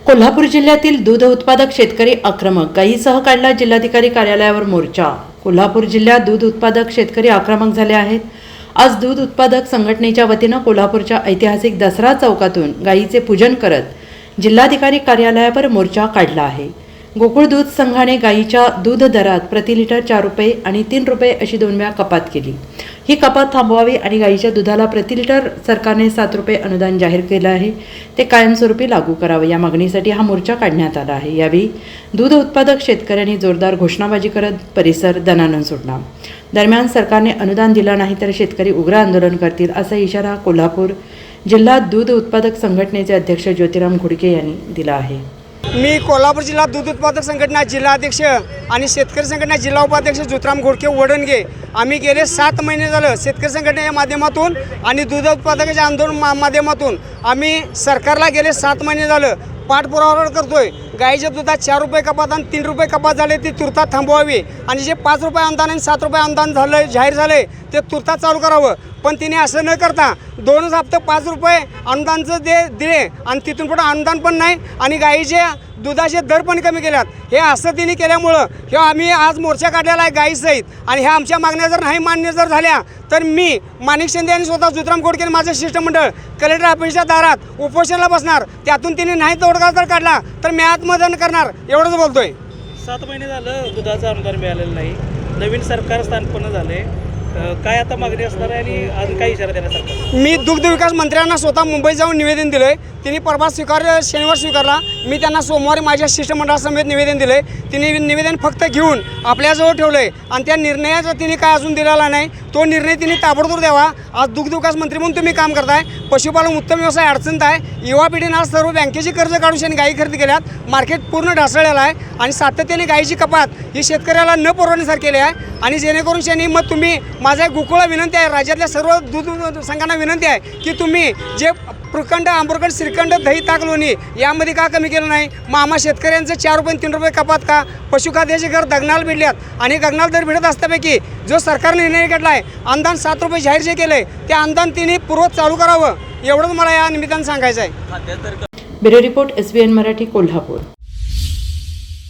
कोल्हापूर जिल्ह्यातील दूध उत्पादक शेतकरी आक्रमक, गायीसह काढला जिल्हाधिकारी कार्यालयावर मोर्चा। कोल्हापूर जिल्ह्यात दूध उत्पादक शेतकरी आक्रमक झाले आहेत। आज दूध उत्पादक संघटनेच्या वतीनं कोल्हापूरच्या ऐतिहासिक दसरा चौकातून गायीचे पूजन करत जिल्हाधिकारी कार्यालयावर मोर्चा काढला आहे। गोकुळ दूध संघाने गायीच्या दूध दरात प्रति लिटर 4 रुपये आणि 3 रुपये अशी 2 वेळा कपात केली। ही कपात थांबवावी आणि गायीच्या दुधाला प्रति लिटर सरकारने 7 रुपये अनुदान जाहीर केले आहे, ते कायमस्वरूपी लागू करावे या मागणीसाठी हा मोर्चा काढण्यात आला आहे। यावेळी दूध उत्पादक शेतकऱ्यांनी जोरदार घोषणाबाजी करत परिसर दणाणून सोडला। दरम्यान सरकारने अनुदान दिला नाही तर शेतकरी उग्र आंदोलन करतील असा इशारा कोल्हापूर जिल्हा दूध उत्पादक संघटनेचे अध्यक्ष ज्योतिराम घुडके यांनी दिला आहे। मी कोल्हापूर जिल्हा दूध उत्पादक संघटना जिल्हाध्यक्ष आणि शेतकरी संघटना जिल्हा उपाध्यक्ष ज्योतिराम घोडके वडणगे आम्ही गेले 7 महिने झालं शेतकरी संघटनेच्या माध्यमातून आणि दूध उत्पादकाच्या आंदोलन माध्यमातून आम्ही सरकारला गेले 7 महिने झालं पाठपुरावा करतोय। गाईच्या दुधात 4 रुपये कपात आणि 3 रुपये कपात झाले ती तुर्तात थांबवावी आणि जे 5 रुपये अनुदान आणि 7 रुपये अनुदान झालं जाहीर झाले ते तुर्तात चालू करावं। पण तिने असं न करता 2 हप्ते 5 रुपये अनुदानचं दिले आणि तिथून पुढे अनुदान पण नाही आणि गाईचे दुधाचे दर पण कमी केल्यात। हे असं तिने केल्यामुळं हे आम्ही आज मोर्चा काढलेला आहे गाईसहित आणि ह्या आमच्या मागण्या जर नाही मान्य जर झाल्या तर मी माणिक शिंदे आणि स्वतः ज्योतिराम घोडके माझं शिष्टमंडळ कलेक्टर ऑफिसच्या दारात उपोषणाला बसणार। त्यातून तिने नाही तोडगा जर काढला तर मी आत्मदहन करणार एवढंच बोलतोय। 7 महिने झालं दुधाचा अनुदान मिळालेलं नाही, नवीन सरकार स्थापन झाले, काय आता मागणी असणार आहे आणि आज काय इशारा देणार सरकार? मी दुग्ध विकास मंत्र्यांना स्वतः मुंबईत जाऊन निवेदन दिलं आहे। तिने परवा शनिवार स्वीकारला, मी त्यांना सोमवारी माझ्या शिष्टमंडळासमेत निवेदन दिलं आहे। तिने निवेदन फक्त घेऊन आपल्याजवळ ठेवलं आहे आणि त्या निर्णयाचा तिने काय अजून दिलेला नाही। तो निर्णय तिने ताबडतोब द्यावा। आज दुग्ध विकास मंत्री म्हणून तुम्ही काम करताय, पशुपालन उत्तम व्यवसाय अडचणीत आहे। युवा पिढीने आज सर्व बँकेची कर्ज काढून त्यांनी गायी खरेदी केल्यात, मार्केट पूर्ण ढासळलेलं आहे आणि सातत्याने गायीची कपात ही शेतकऱ्याला न परवडण्यासारखी केली आहे। आणि जेणेकरून त्यांनी मग तुम्ही माझा गोकुळा विनंती आहे, राज्यातल्या सर्व दूध संघांना विनंती आहे की तुम्ही जे प्रखंड आंबरखंड श्रीखंड दही ताक लोणी यामध्ये का कमी केलं नाही? मामा शेतकऱ्यांचं 4 रुपये 3 रुपये कपात का? पशुखाद्याचे घर गगनाला भिडल्यात आणि गगनाला दर भिडत असल्यापैकी जो सरकारने निर्णय घेतला आहे अनुदान 7 रुपये जाहीर जे केलं आहे ते अनुदान तिने पूर्वत चालू करावं एवढंच मला या निमित्तानं सांगायचं आहे। Bureau report SBN Marathi Kolhapur.